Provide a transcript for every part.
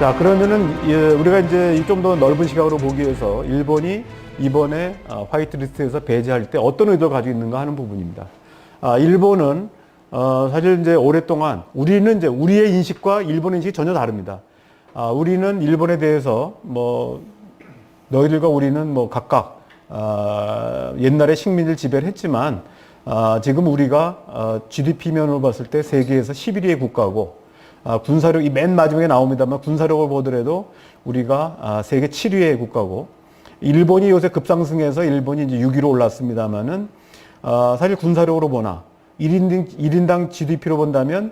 자, 그러면은 우리가 이제 좀 더 넓은 시각으로 보기 위해서 일본이 이번에 화이트 리스트에서 배제할 때 어떤 의도를 가지고 있는가 하는 부분입니다. 일본은 사실 이제 오랫동안 우리는 이제 우리의 인식과 일본의 인식이 전혀 다릅니다. 우리는 일본에 대해서 뭐 너희들과 우리는 뭐 각각 옛날에 식민지를 지배를 했지만 지금 우리가 GDP 면으로 봤을 때 세계에서 11위의 국가고 군사력, 이 맨 마지막에 나옵니다만 군사력을 보더라도 우리가 세계 7위의 국가고 일본이 요새 급상승해서 일본이 이제 6위로 올랐습니다만은 사실 군사력으로 보나 1인당 GDP로 본다면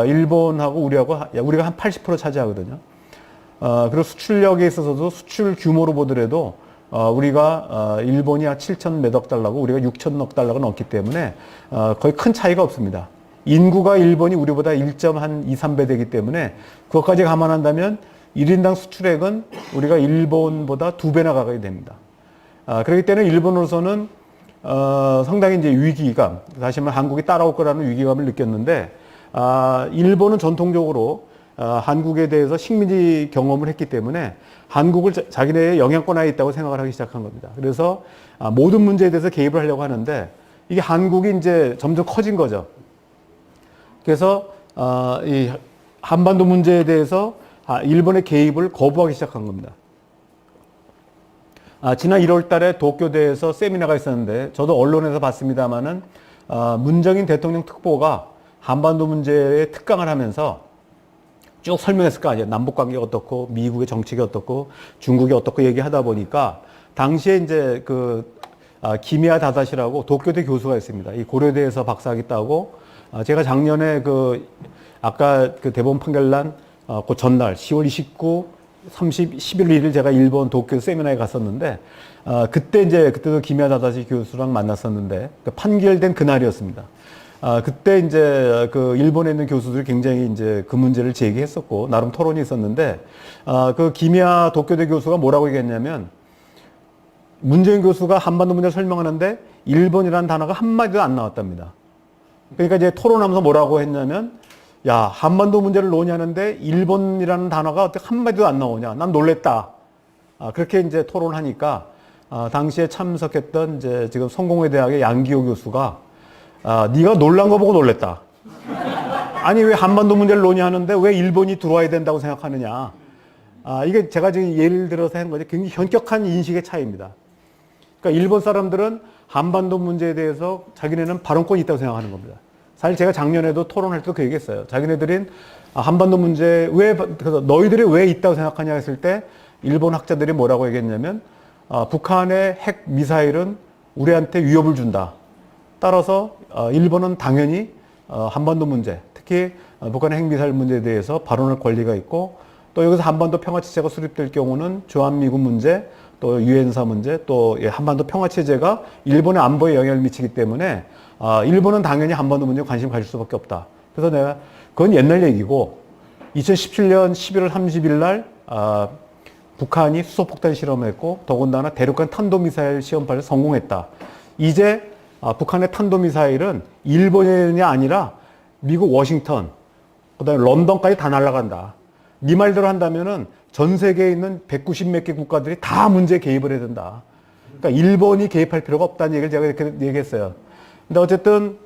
일본하고 우리가 한 80% 차지하거든요. 그리고 수출력에 있어서도 수출 규모로 보더라도 우리가 일본이 한 7천 몇억 달러고 우리가 6천억 달러가 넘기 때문에 거의 큰 차이가 없습니다. 인구가 일본이 우리보다 1.2, 3배 되기 때문에 그것까지 감안한다면 1인당 수출액은 우리가 일본보다 2배나 가까이 됩니다. 그렇기 때문에 일본으로서는 상당히 이제 위기감, 다시 말하면 한국이 따라올 거라는 위기감을 느꼈는데 일본은 전통적으로 한국에 대해서 식민지 경험을 했기 때문에 한국을 자기네의 영향권 하에 있다고 생각을 하기 시작한 겁니다. 그래서 모든 문제에 대해서 개입을 하려고 하는데 이게 한국이 이제 점점 커진 거죠. 그래서 이 한반도 문제에 대해서 일본의 개입을 거부하기 시작한 겁니다. 지난 1월 달에 도쿄대에서 세미나가 있었는데 저도 언론에서 봤습니다마는 문정인 대통령 특보가 한반도 문제에 특강을 하면서 쭉 설명했을 거 아니에요. 남북 관계가 어떻고 미국의 정책이 어떻고 중국이 어떻고 얘기하다 보니까 당시에 이제 기미야 다다시라고 도쿄대 교수가 있습니다. 이 고려대에서 박사학위 따고 제가 작년에 아까 대법원 판결 난 그 전날 10월 29, 30, 11월 1일 제가 일본 도쿄 세미나에 갔었는데 그때도 기미야 다다시 교수랑 만났었는데 판결된 그날이었습니다. 그때 이제 일본에 있는 교수들이 굉장히 이제 그 문제를 제기했었고 나름 토론이 있었는데 기미야 도쿄대 교수가 뭐라고 얘기했냐면 문재인 교수가 한반도 문제를 설명하는데 일본이라는 단어가 한마디도 안 나왔답니다. 그러니까 이제 토론하면서 뭐라고 했냐면 야, 한반도 문제를 논의하는데 일본이라는 단어가 어떻게 한마디도 안 나오냐. 난 놀랬다. 그렇게 이제 토론하니까 당시에 참석했던 이제 지금 성공회대학의 양기호 교수가 네가 놀란 거 보고 놀랬다. 아니 왜 한반도 문제를 논의하는데 왜 일본이 들어와야 된다고 생각하느냐. 이게 제가 지금 예를 들어서 하는 거지 굉장히 현격한 인식의 차이입니다. 그러니까 일본 사람들은 한반도 문제에 대해서 자기네는 발언권이 있다고 생각하는 겁니다. 사실 제가 작년에도 토론할 때도 그 얘기했어요. 자기네들은 한반도 문제 그래서 너희들이 왜 있다고 생각하냐 했을 때 일본 학자들이 뭐라고 얘기했냐면 북한의 핵 미사일은 우리한테 위협을 준다. 따라서 일본은 당연히 한반도 문제, 특히 북한의 핵 미사일 문제에 대해서 발언할 권리가 있고 또 여기서 한반도 평화체제가 수립될 경우는 주한미군 문제, 또 유엔사 문제, 또 한반도 평화체제가 일본의 안보에 영향을 미치기 때문에 일본은 당연히 한반도 문제에 관심 가질 수밖에 없다. 그래서 내가 그건 옛날 얘기고 2017년 11월 30일 날 북한이 수소폭탄 실험을 했고 더군다나 대륙간 탄도미사일 시험발에 성공했다. 이제 북한의 탄도미사일은 일본이 아니라 미국 워싱턴, 그다음에 런던까지 다 날아간다. 네 말대로 한다면은 전 세계에 있는 190 몇 개 국가들이 다 문제에 개입을 해야 된다. 그러니까 일본이 개입할 필요가 없다는 얘기를 제가 이렇게 얘기했어요. 근데 어쨌든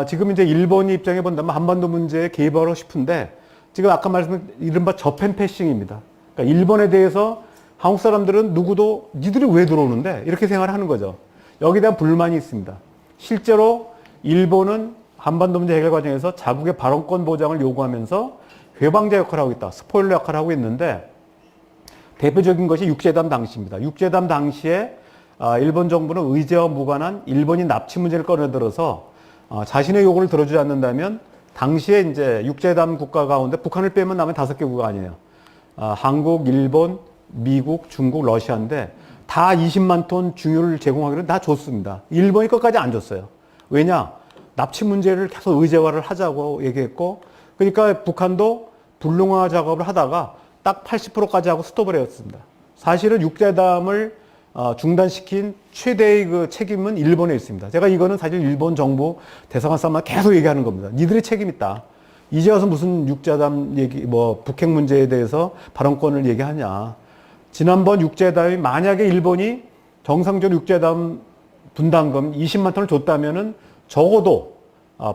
지금 이제 일본이 입장에 본다면 한반도 문제에 개입하고 싶은데 지금 아까 말씀드린 이른바 저펜 패싱입니다. 그러니까 일본에 대해서 한국 사람들은 누구도 니들이 왜 들어오는데 이렇게 생각을 하는 거죠. 여기에 대한 불만이 있습니다. 실제로 일본은 한반도 문제 해결 과정에서 자국의 발언권 보장을 요구하면서 회방자 역할을 하고 있다. 스포일러 역할을 하고 있는데 대표적인 것이 육제담 당시입니다. 육제담 당시에 일본 정부는 의제와 무관한 일본인 납치 문제를 꺼내들어서 자신의 요구를 들어주지 않는다면 당시에 이제 육제담 국가 가운데 북한을 빼면 남은 5개 국가 아니에요. 한국, 일본, 미국, 중국, 러시아인데 다 20만 톤 중유를 제공하기로 다 줬습니다. 일본이 끝까지 안 줬어요. 왜냐? 납치 문제를 계속 의제화를 하자고 얘기했고 그러니까 북한도 불능화 작업을 하다가 딱 80%까지 하고 스톱을 했습니다. 사실은 육제담을 중단시킨 최대의 책임은 일본에 있습니다. 제가 이거는 사실 일본 정부 대사관 사람만 계속 얘기하는 겁니다. 니들이 책임 있다. 이제 와서 무슨 육자담 얘기, 뭐 북핵 문제에 대해서 발언권을 얘기하냐. 지난번 육자담이 만약에 일본이 정상적으로 육자담 분담금 20만 톤을 줬다면은 적어도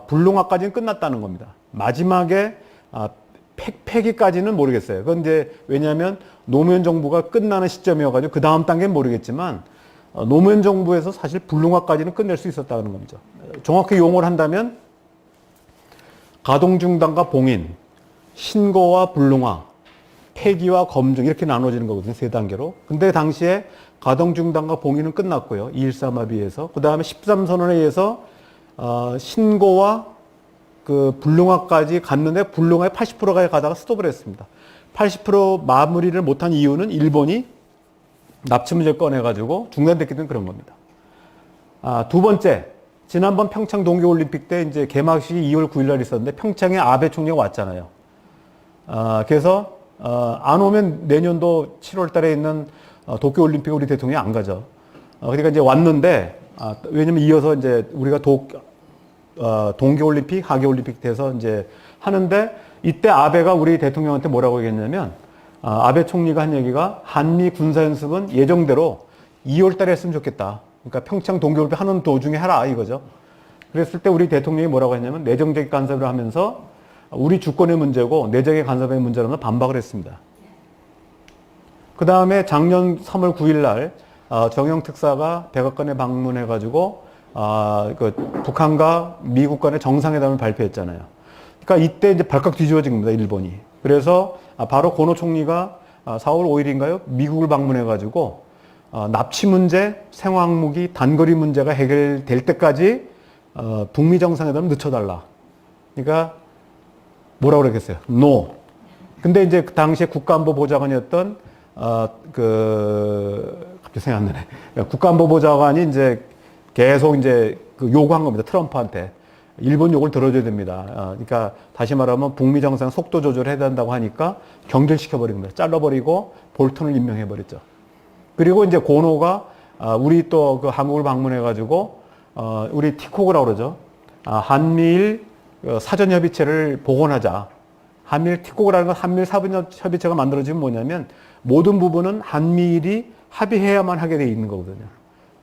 불농화까지는 끝났다는 겁니다. 마지막에 폐기까지는 모르겠어요. 그건 이제 왜냐하면 노무현 정부가 끝나는 시점이어가지고 그 다음 단계는 모르겠지만 노무현 정부에서 사실 불농화까지는 끝낼 수 있었다는 겁니다. 정확히 용어를 한다면 가동중단과 봉인, 신고와 불농화, 폐기와 검증 이렇게 나눠지는 거거든요. 세 단계로. 근데 당시에 가동중단과 봉인은 끝났고요. 2.13 합의에서. 그 다음에 13선언에 의해서 신고와 그 불농화까지 갔는데 불농화의 80%가 가다가 스톱을 했습니다. 80% 마무리를 못한 이유는 일본이 납치 문제를 꺼내가지고 중단됐기 때문에 그런 겁니다. 두 번째, 지난번 평창 동계올림픽 때 이제 개막식이 2월 9일 날 있었는데 평창에 아베 총리가 왔잖아요. 그래서 안 오면 내년도 7월 달에 있는 도쿄올림픽 우리 대통령이 안 가죠. 그러니까 이제 왔는데 왜냐면 이어서 이제 우리가 동계올림픽, 하계올림픽 돼서 이제 하는데 이때 아베가 우리 대통령한테 뭐라고 얘기했냐면 아베 총리가 한 얘기가 한미 군사연습은 예정대로 2월 달에 했으면 좋겠다. 그러니까 평창 동계올림픽 하는 도중에 하라 이거죠. 그랬을 때 우리 대통령이 뭐라고 했냐면 내정적 간섭을 하면서 우리 주권의 문제고 내정의 간섭의 문제라는 반박을 했습니다. 그 다음에 작년 3월 9일 날 정영 특사가 백악관에 방문해가지고 그 북한과 미국 간의 정상회담을 발표했잖아요. 그러니까 이때 이제 발칵 뒤집어진 겁니다, 일본이. 그래서 바로 고노 총리가 4월 5일인가요? 미국을 방문해가지고 납치 문제, 생화학무기, 단거리 문제가 해결될 때까지 북미 정상회담을 늦춰달라. 그러니까 뭐라고 그랬겠어요? No. 근데 이제 그 당시에 국가안보보좌관이었던 갑자기 생각 안 나네. 국가안보보좌관이 이제 계속 이제 그 요구한 겁니다. 트럼프한테. 일본 욕을 들어줘야 됩니다. 그러니까 다시 말하면 북미 정상 속도 조절해야 된다고 하니까 경질시켜버린 겁니다. 잘라버리고 볼턴을 임명해버렸죠. 그리고 이제 고노가 우리 또 그 한국을 방문해가지고 우리 티코그라고 그러죠. 한미일 사전협의체를 복원하자. 한미일 티코그라는 건 한미일 사전협의체가 만들어지면 뭐냐면 모든 부분은 한미일이 합의해야만 하게 돼 있는 거거든요.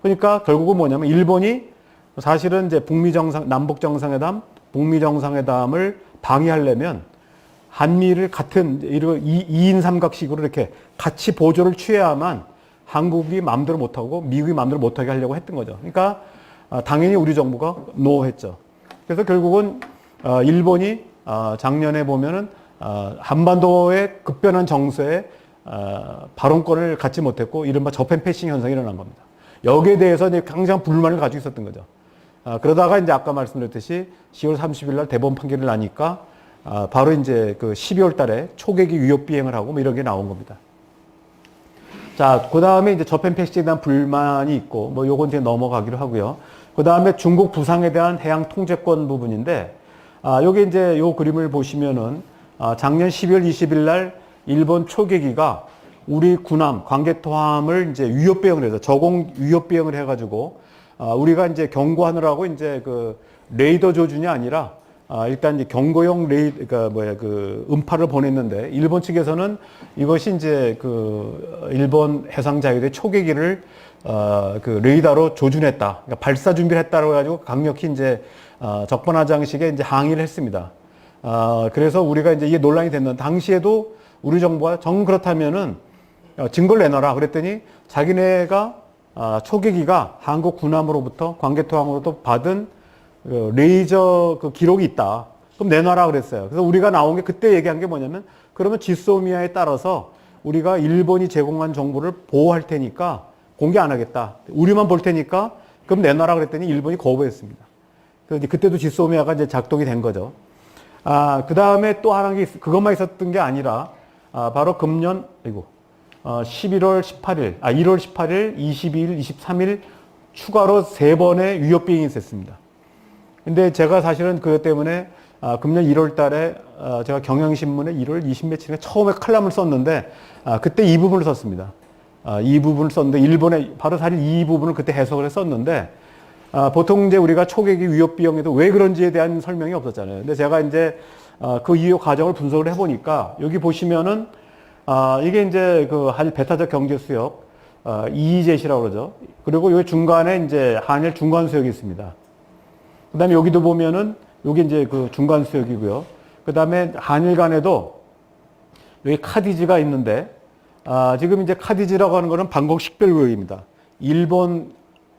그러니까 결국은 뭐냐면 일본이 사실은 이제 남북 정상회담, 북미 정상회담을 방해하려면 한미를 같은 2인 삼각식으로 이렇게 같이 보조를 취해야만 한국이 마음대로 못하고 미국이 마음대로 못하게 하려고 했던 거죠. 그러니까 당연히 우리 정부가 노 했죠. 그래서 결국은 일본이 작년에 보면은 한반도의 급변한 정세에 발언권을 갖지 못했고 이른바 저펜 패싱 현상이 일어난 겁니다. 여기에 대해서 이제 굉장히 불만을 가지고 있었던 거죠. 그러다가 이제 아까 말씀드렸듯이 10월 30일 날 대법원 판결을 나니까 바로 이제 그 12월 달에 초계기 위협 비행을 하고 뭐 이런 게 나온 겁니다. 자, 그 다음에 이제 저펜 패싱에 대한 불만이 있고 뭐 요건 이제 넘어가기로 하고요. 그 다음에 중국 부상에 대한 해양 통제권 부분인데 요게 이제 요 그림을 보시면은 작년 12월 20일 날 일본 초계기가 우리 군함, 광개토함을 이제 위협 비행을 해서 저공 위협 비행을 해가지고 우리가 이제 경고하느라고 이제 그 레이더 조준이 아니라 일단 이제 경고용 음파를 보냈는데 일본 측에서는 이것이 이제 그 일본 해상자위대 초계기를 그 레이더로 조준했다. 그러니까 발사 준비를 했다고 해가지고 강력히 이제 적반하장식의 이제 항의를 했습니다. 그래서 우리가 이제 이게 논란이 됐는데 당시에도 우리 정부가 정 그렇다면은 증거를 내놔라. 그랬더니 자기네가 초계기가 한국 군함으로부터 광개토항으로부터 받은 레이저 그 기록이 있다. 그럼 내놔라 그랬어요. 그래서 우리가 나온 게 그때 얘기한 게 뭐냐면 그러면 지소미아에 따라서 우리가 일본이 제공한 정보를 보호할 테니까 공개 안 하겠다. 우리만 볼 테니까 그럼 내놔라 그랬더니 일본이 거부했습니다. 그래서 그때도 지소미아가 이제 작동이 된 거죠. 그 다음에 또 하나 그것만 있었던 게 아니라 바로 금년 1월 18일, 22일, 23일 추가로 3번의 위협 비행이 있었습니다. 근데 제가 사실은 그것 때문에 금년 1월 달에 제가 경향신문에 1월 20며칠에 처음에 칼럼을 썼는데 그때 이 부분을 썼습니다. 이 부분을 썼는데 일본에 바로 사실 이 부분을 그때 해석을 했었는데 보통 이제 우리가 초계기 위협 비용에도 왜 그런지에 대한 설명이 없었잖아요. 근데 제가 이제 그 이후 과정을 분석을 해보니까 여기 보시면은 이게 이제 그 한일 배타적 경제 수역 EEZ라고 그러죠. 그리고 여기 중간에 이제 한일 중간 수역이 있습니다. 그다음에 여기도 보면은 여기 이제 그 중간 수역이고요. 그다음에 한일 간에도 여기 카디지가 있는데 지금 이제 카디지라고 하는 거는 방콕 식별구역입니다. 일본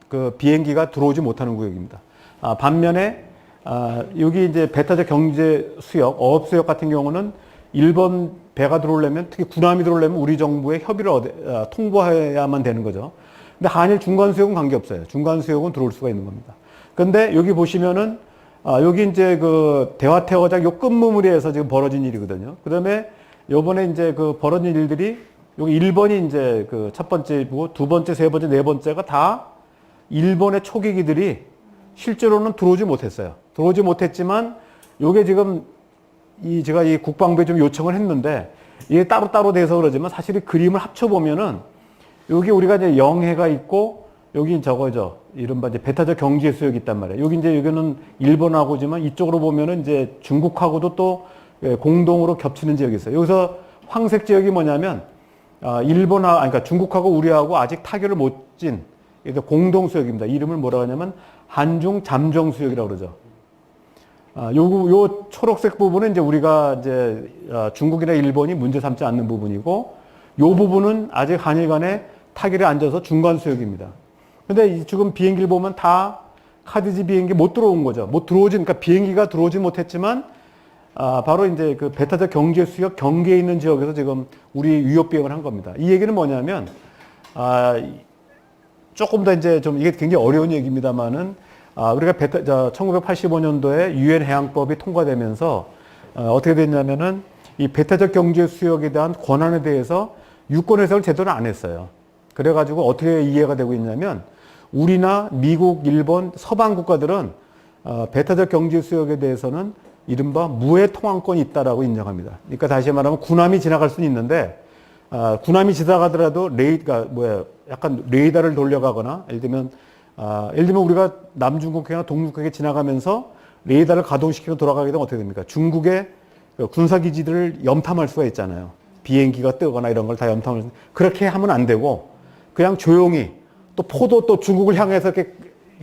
그 비행기가 들어오지 못하는 구역입니다. 반면에 여기 이제 배타적 경제 수역, 어업 수역 같은 경우는 일본 배가 들어오려면 특히 군함이 들어오려면 우리 정부의 협의를 통보해야만 되는 거죠. 근데 한일 중간 수역은 관계없어요. 중간 수역은 들어올 수가 있는 겁니다. 근데 여기 보시면은 여기 이제 그 대화태어장 요 끝무무리에서 지금 벌어진 일이거든요. 그다음에 요번에 이제 그 벌어진 일들이 여기 1번이 이제 그 첫 번째고 두 번째, 세 번째, 네 번째가 다 일본의 초계기들이 실제로는 들어오지 못했어요. 들어오지 못했지만 요게 지금 제가 이 국방부에 좀 요청을 했는데 이게 따로따로 돼서 그러지만 사실 이 그림을 합쳐보면은 여기 우리가 이제 영해가 있고 여기 저거죠. 이른바 이제 배타적 경제 수역이 있단 말이에요. 여기 이제 여기는 일본하고지만 이쪽으로 보면은 이제 중국하고도 또 공동으로 겹치는 지역이 있어요. 여기서 황색 지역이 뭐냐면 그러니까 중국하고 우리하고 아직 타결을 못 진 공동 수역입니다. 이름을 뭐라고 하냐면 한중 잠정 수역이라고 그러죠. 요 초록색 부분은 이제 우리가 이제 중국이나 일본이 문제 삼지 않는 부분이고 요 부분은 아직 한일 간에 타결이 안 져서 중간 수역입니다. 근데 지금 비행기를 보면 다 카디지 비행기 못 들어온 거죠. 그러니까 비행기가 들어오지 못했지만 바로 이제 그 배타적 경제 수역 경계에 있는 지역에서 지금 우리 위협 비행을 한 겁니다. 이 얘기는 뭐냐면 조금 더 이제 좀 이게 굉장히 어려운 얘기입니다만은 우리가 1985년도에 유엔 해양법이 통과되면서 어떻게 됐냐면은 이 배타적 경제 수역에 대한 권한에 대해서 유권 해석을 제대로 안 했어요. 그래가지고 어떻게 이해가 되고 있냐면 우리나 미국, 일본, 서방 국가들은 배타적 경제 수역에 대해서는 이른바 무해 통항권이 있다라고 인정합니다. 그러니까 다시 말하면 군함이 지나갈 수는 있는데 군함이 지나가더라도 약간 레이더를 돌려가거나 예를 들면 우리가 남중국해나 동중국해 지나가면서 레이더를 가동시키고 돌아가게 되면 어떻게 됩니까? 중국의 군사기지들을 염탐할 수가 있잖아요. 비행기가 뜨거나 이런 걸 다 염탐을. 그렇게 하면 안 되고 그냥 조용히 또 포도 또 중국을 향해서 이렇게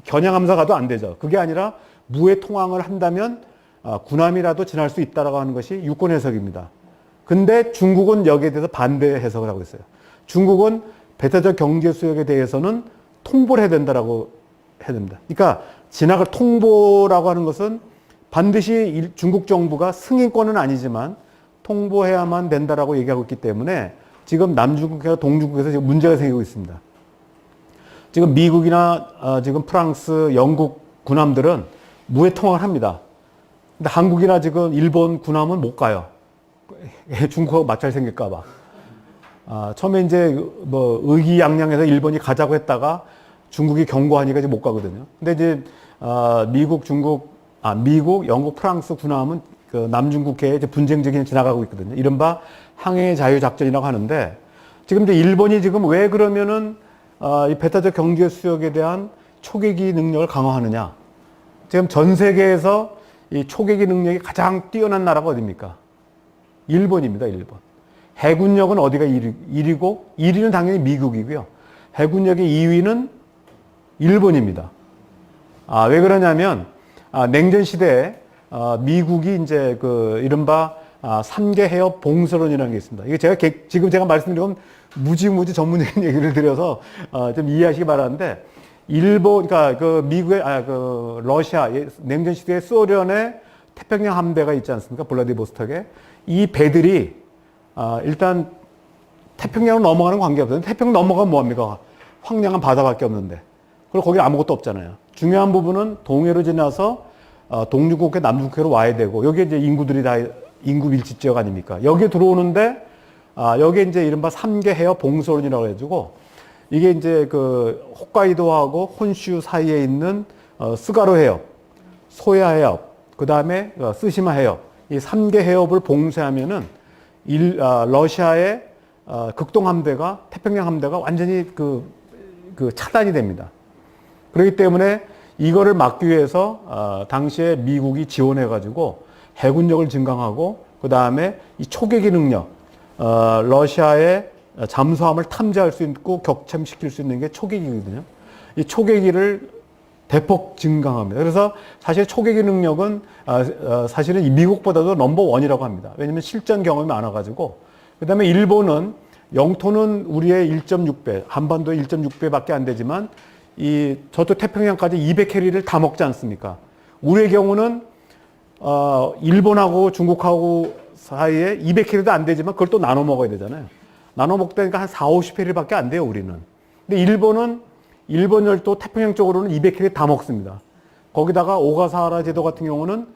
겨냥하면서 가도 안 되죠. 그게 아니라 무해 통항을 한다면 군함이라도 지날 수 있다라고 하는 것이 유권 해석입니다. 근데 중국은 여기에 대해서 반대 해석을 하고 있어요. 중국은 배타적 경제 수역에 대해서는 통보를 해야 된다라고 해야 됩니다. 그러니까 지나갈 통보라고 하는 것은 반드시 중국 정부가 승인권은 아니지만 통보해야만 된다라고 얘기하고 있기 때문에 지금 남중국해와 동중국해에서 지금 문제가 생기고 있습니다. 지금 미국이나 지금 프랑스, 영국 군함들은 무해 통항을 합니다. 근데 한국이나 지금 일본 군함은 못 가요. 중국하고 마찰 생길까봐. 처음에 이제 뭐 의기양양해서 일본이 가자고 했다가 중국이 경고하니까 이제 못 가거든요. 근데 이제 미국, 영국, 프랑스 군함은 그 남중국해에 이제 분쟁지기 지나가고 있거든요. 이른바 항해 자유 작전이라고 하는데 지금 이제 일본이 지금 왜 그러면은 이 배타적 경제 수역에 대한 초계기 능력을 강화하느냐? 지금 전 세계에서 이 초계기 능력이 가장 뛰어난 나라가 어디입니까? 일본입니다, 일본. 해군력은 어디가 1위고 1위는 당연히 미국이고요. 해군력의 2위는 일본입니다. 왜 그러냐면 냉전 시대에 미국이 이제 그 이른바 3개 해협 봉쇄론이라는 게 있습니다. 이게 지금 제가 말씀드린 건 무지 전문적인 얘기를 드려서 좀 이해하시기 바라는데 그러니까 그 미국의 그 러시아 냉전 시대에 소련의 태평양 함대가 있지 않습니까? 블라디보스톡에 이 배들이 일단 태평양으로 넘어가는 관계없어요. 태평양 넘어가면 뭐합니까? 황량한 바다밖에 없는데. 그리고 거기 아무것도 없잖아요. 중요한 부분은 동해로 지나서 동중국해, 남중국해로 와야 되고 여기에 이제 인구들이 다 인구 밀집 지역 아닙니까? 여기에 들어오는데 여기에 이제 이른바 3개 해협 봉쇄론이라고 해가지고 이게 이제 그 홋카이도하고 혼슈 사이에 있는 스가루 해협, 소야 해협, 그 다음에 쓰시마 해협 이 3개 해협을 봉쇄하면은 러시아의 극동 함대가 태평양 함대가 완전히 그 차단이 됩니다. 그렇기 때문에 이거를 막기 위해서 당시에 미국이 지원해가지고 해군력을 증강하고 그 다음에 이 초계기 능력, 러시아의 잠수함을 탐지할 수 있고 격침시킬 수 있는 게 초계기거든요. 이 초계기를 대폭 증강합니다. 그래서 사실 초계기 능력은 사실은 이 미국보다도 넘버원이라고 합니다. 왜냐하면 실전 경험이 많아가지고. 그 다음에 일본은 영토는 우리의 1.6배, 한반도의 1.6배밖에 안 되지만 이 저쪽 태평양까지 200캐리를 다 먹지 않습니까? 우리의 경우는 일본하고 중국하고 사이에 200캐리도 안 되지만 그걸 또 나눠 먹어야 되잖아요. 나눠 먹다니까 한 4, 50캐리밖에 안 돼요, 우리는. 근데 일본 열도 태평양 쪽으로는 200캐리 다 먹습니다. 거기다가 오가사와라 제도 같은 경우는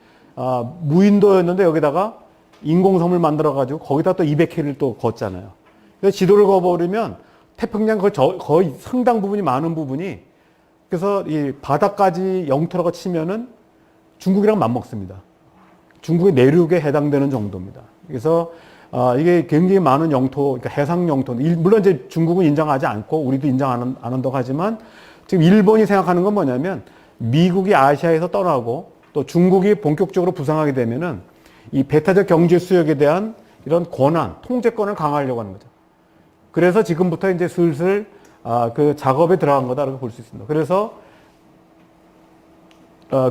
무인도였는데 여기다가 인공섬을 만들어가지고 거기다 또 200캐리를 또 걷잖아요. 그래서 지도를 그어버리면 태평양 거의 상당 부분이 많은 부분이 그래서 이 바다까지 영토라고 치면은 중국이랑 맞먹습니다. 중국의 내륙에 해당되는 정도입니다. 그래서 이게 굉장히 많은 영토, 그러니까 해상 영토, 물론 이제 중국은 인정하지 않고 우리도 인정 안 한다고 하지만 지금 일본이 생각하는 건 뭐냐면 미국이 아시아에서 떠나고 또 중국이 본격적으로 부상하게 되면은 이 배타적 경제 수역에 대한 이런 권한, 통제권을 강화하려고 하는 거죠. 그래서 지금부터 이제 슬슬 그 작업에 들어간 거다라고 볼 수 있습니다. 그래서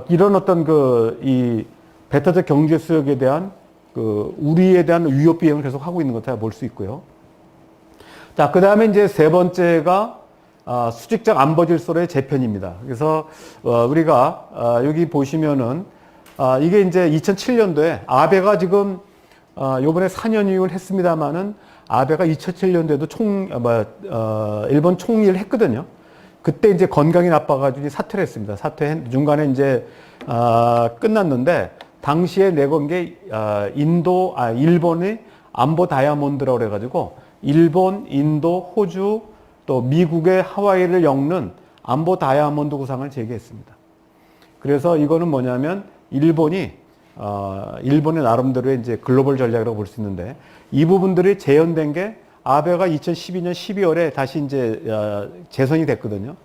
이런 어떤 이 배타적 경제 수역에 대한 우리에 대한 위협 비행을 계속 하고 있는 것다 볼 수 있고요. 자, 그 다음에 이제 세 번째가 수직적 안보질서로의 재편입니다. 그래서 우리가 여기 보시면은 이게 이제 2007년도에 아베가 지금 요번에 4년임을 했습니다만은 아베가 2007년도에도 일본 총리를 했거든요. 그때 이제 건강이 나빠가지고 사퇴를 했습니다. 중간에 이제 끝났는데 당시에 내건 게 일본의 안보 다이아몬드라고 그래가지고 일본, 인도, 호주 또 미국의 하와이를 엮는 안보 다이아몬드 구상을 제기했습니다. 그래서 이거는 뭐냐면 일본의 나름대로의 이제 글로벌 전략이라고 볼 수 있는데 이 부분들이 재현된 게 아베가 2012년 12월에 다시 이제 재선이 됐거든요.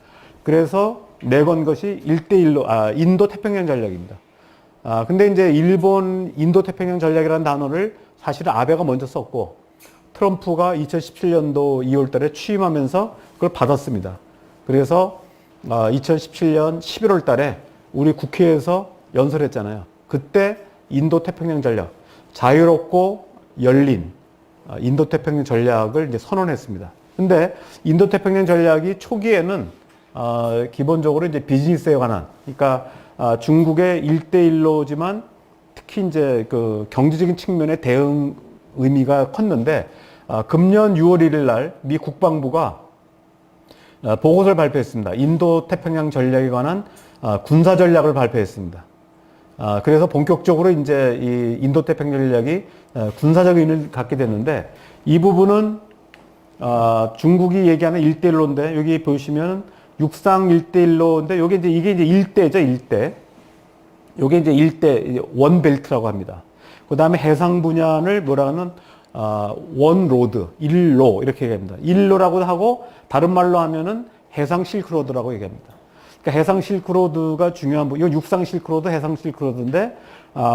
그래서 내건 것이 1대1로 인도 태평양 전략입니다. 근데 이제 일본 인도 태평양 전략이라는 단어를 사실은 아베가 먼저 썼고 트럼프가 2017년도 2월 달에 취임하면서 그걸 받았습니다. 그래서 2017년 11월 달에 우리 국회에서 연설했잖아요. 그때 인도 태평양 전략, 자유롭고 열린 인도 태평양 전략을 이제 선언했습니다. 근데 인도 태평양 전략이 초기에는 기본적으로 이제 비즈니스에 관한, 그러니까 중국의 1대1로지만 특히 이제 그 경제적인 측면의 대응 의미가 컸는데 금년 6월 1일 날 미 국방부가 보고서를 발표했습니다. 인도 태평양 전략에 관한 군사 전략을 발표했습니다. 그래서 본격적으로 이제 이 인도 태평양 전략이 군사적 의미를 갖게 됐는데 이 부분은 중국이 얘기하는 1대1로인데 여기 보시면 육상 1대1로인데 이게 이제 일대죠, 일대. 요게 이제 일대 원벨트라고 합니다. 그 다음에 해상 분야를 뭐라 하는 원로드, 일로 이렇게 얘기합니다. 일로라고 하고 다른 말로 하면은 해상 실크로드라고 얘기합니다. 그러니까 해상 실크로드가 중요한 부분, 이건 육상 실크로드, 해상 실크로드인데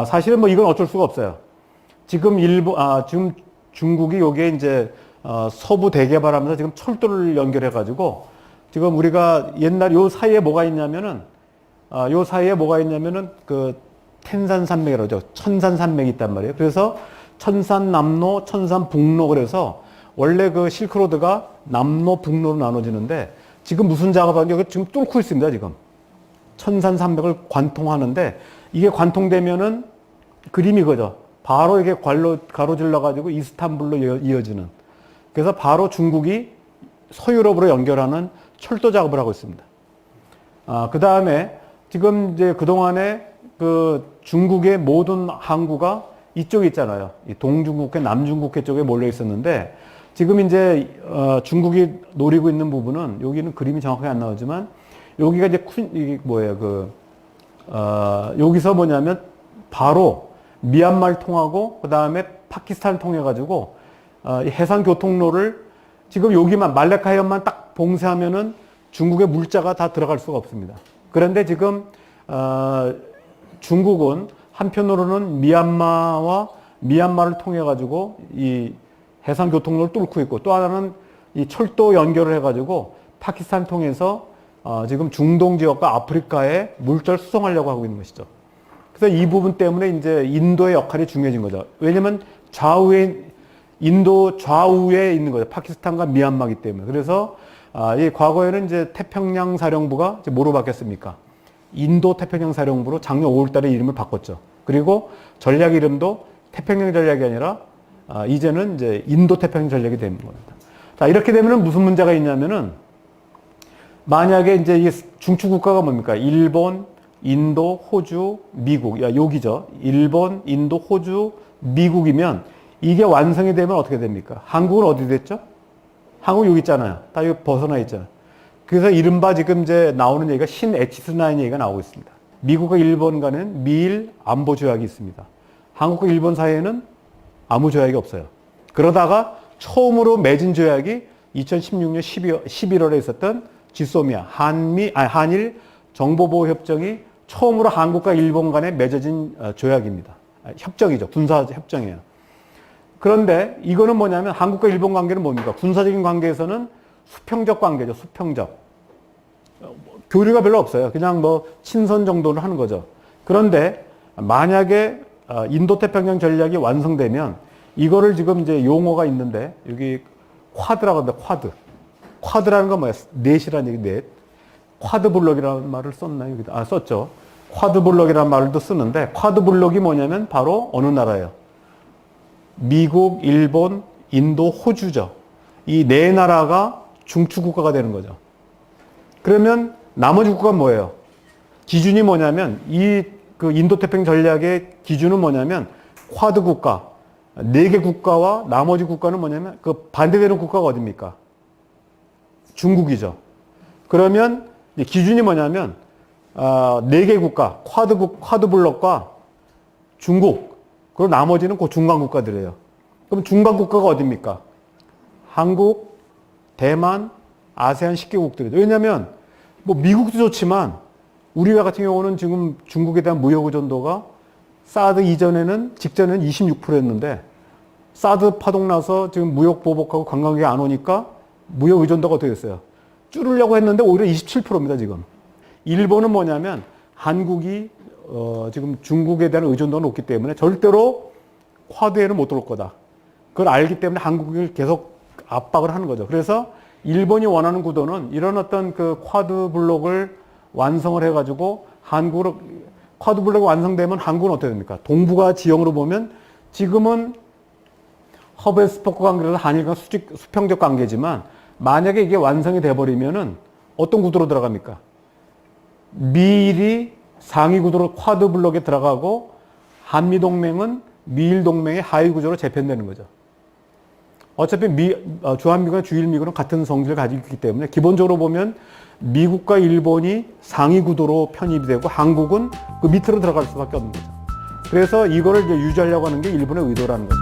사실은 뭐 이건 어쩔 수가 없어요. 지금 지금 중국이 요게 이제 서부 대개발하면서 지금 철도를 연결해 가지고 지금 우리가 옛날 요 사이에 뭐가 있냐면은 그 텐산산맥이라고 하죠. 천산산맥이 있단 말이에요. 그래서 천산남로, 천산북로 그래서 원래 그 실크로드가 남로, 북로로 나눠지는데 지금 무슨 작업하는지 여기 지금 뚫고 있습니다, 지금. 천산산맥을 관통하는데 이게 관통되면은 그림이 그죠. 바로 이게 가로질러가지고 이스탄불로 이어지는. 그래서 바로 중국이 서유럽으로 연결하는 철도 작업을 하고 있습니다. 그 다음에 지금 이제 그동안에 그 중국의 모든 항구가 이쪽에 있잖아요. 이 동중국해, 남중국해 쪽에 몰려 있었는데 지금 이제 중국이 노리고 있는 부분은 여기는 그림이 정확하게 안 나오지만 여기가 이제 이게 뭐예요? 여기서 뭐냐면 바로 미얀마를 통하고 그 다음에 파키스탄을 통해 가지고 해상 교통로를 지금 여기만 말레카 해협만 딱 봉쇄하면은 중국의 물자가 다 들어갈 수가 없습니다. 그런데 지금 중국은 한편으로는 미얀마를 통해 가지고 이 해상 교통로를 뚫고 있고, 또 하나는 이 철도 연결을 해 가지고 파키스탄 통해서 지금 중동 지역과 아프리카에 물자를 수송하려고 하고 있는 것이죠. 그래서 이 부분 때문에 이제 인도의 역할이 중요해진 거죠. 왜냐면 인도 좌우에 있는 거죠. 파키스탄과 미얀마이기 때문에. 그래서 이 과거에는 이제 태평양 사령부가 이제 뭐로 바뀌었습니까? 인도 태평양 사령부로 작년 5월 달에 이름을 바꿨죠. 그리고 전략 이름도 태평양 전략이 아니라 이제는 이제 인도 태평양 전략이 되는 겁니다. 자, 이렇게 되면은 무슨 문제가 있냐면은 만약에 이제 이 중추 국가가 뭡니까? 일본, 인도, 호주, 미국. 여기죠. 일본, 인도, 호주, 미국이면 이게 완성이 되면 어떻게 됩니까? 한국은 어디 됐죠? 한국 여기 있잖아요. 다 여기 벗어나 있잖아요. 그래서 이른바 지금 이제 나오는 얘기가 신에치스 라인 얘기가 나오고 있습니다. 미국과 일본 간에는 미일 안보 조약이 있습니다. 한국과 일본 사이에는 아무 조약이 없어요. 그러다가 처음으로 맺은 조약이 2016년 11월에 있었던 지소미아 한일 정보보호협정이 처음으로 한국과 일본 간에 맺어진 조약입니다. 협정이죠. 군사 협정이에요. 그런데 이거는 뭐냐면 한국과 일본 관계는 뭡니까? 군사적인 관계에서는 수평적 관계죠. 수평적. 교류가 별로 없어요. 그냥 뭐 친선 정도는 하는 거죠. 그런데 만약에 인도태평양 전략이 완성되면 이거를 지금 이제 용어가 있는데 여기 쿼드라고 합니다. 쿼드라는 건 뭐야? 넷이라는 얘기, 넷. 쿼드 블록이라는 말을 썼나요? 여기다. 썼죠. 쿼드 블록이라는 말도 쓰는데 쿼드 블록이 뭐냐면 바로 어느 나라예요? 미국, 일본, 인도, 호주죠. 이 네 나라가 중추 국가가 되는 거죠. 그러면 나머지 국가는 뭐예요? 기준이 뭐냐면 그 인도태평양 전략의 기준은 뭐냐면 쿼드 국가, 4개 국가와 나머지 국가는 뭐냐면 그 반대되는 국가가 어딥니까? 중국이죠. 그러면 기준이 뭐냐면 4개 국가, 쿼드 블록과 중국, 그리고 나머지는 그 중간 국가들이에요. 그럼 중간 국가가 어딥니까? 한국, 대만, 아세안 10개국들이죠. 왜냐하면 뭐 미국도 좋지만 우리가 같은 경우는 지금 중국에 대한 무역 의존도가 사드 직전에는 26%였는데 사드 파동 나서 지금 무역 보복하고 관광객이 안 오니까 무역 의존도가 어떻게 됐어요? 줄이려고 했는데 오히려 27%입니다, 지금. 일본은 뭐냐면 한국이 지금 중국에 대한 의존도가 높기 때문에 절대로 쿼드에는 못 들어올 거다. 그걸 알기 때문에 한국을 계속 압박을 하는 거죠. 그래서 일본이 원하는 구도는 이런 어떤 그 쿼드 블록을 완성을 해가지고 쿼드 블록이 완성되면 한국은 어떻게 됩니까? 동북아 지형으로 보면 지금은 허브 앤 스포크 관계라서 한일간 수평적 관계지만 만약에 이게 완성이 돼버리면은 어떤 구도로 들어갑니까? 미일이 상위 구도로 쿼드 블록에 들어가고 한미동맹은 미일 동맹의 하위 구조로 재편되는 거죠. 어차피 주한미군과 주일미군은 같은 성질을 가지고 있기 때문에 기본적으로 보면 미국과 일본이 상위 구도로 편입이 되고 한국은 그 밑으로 들어갈 수밖에 없는 거죠. 그래서 이거를 이제 유지하려고 하는 게 일본의 의도라는 거죠.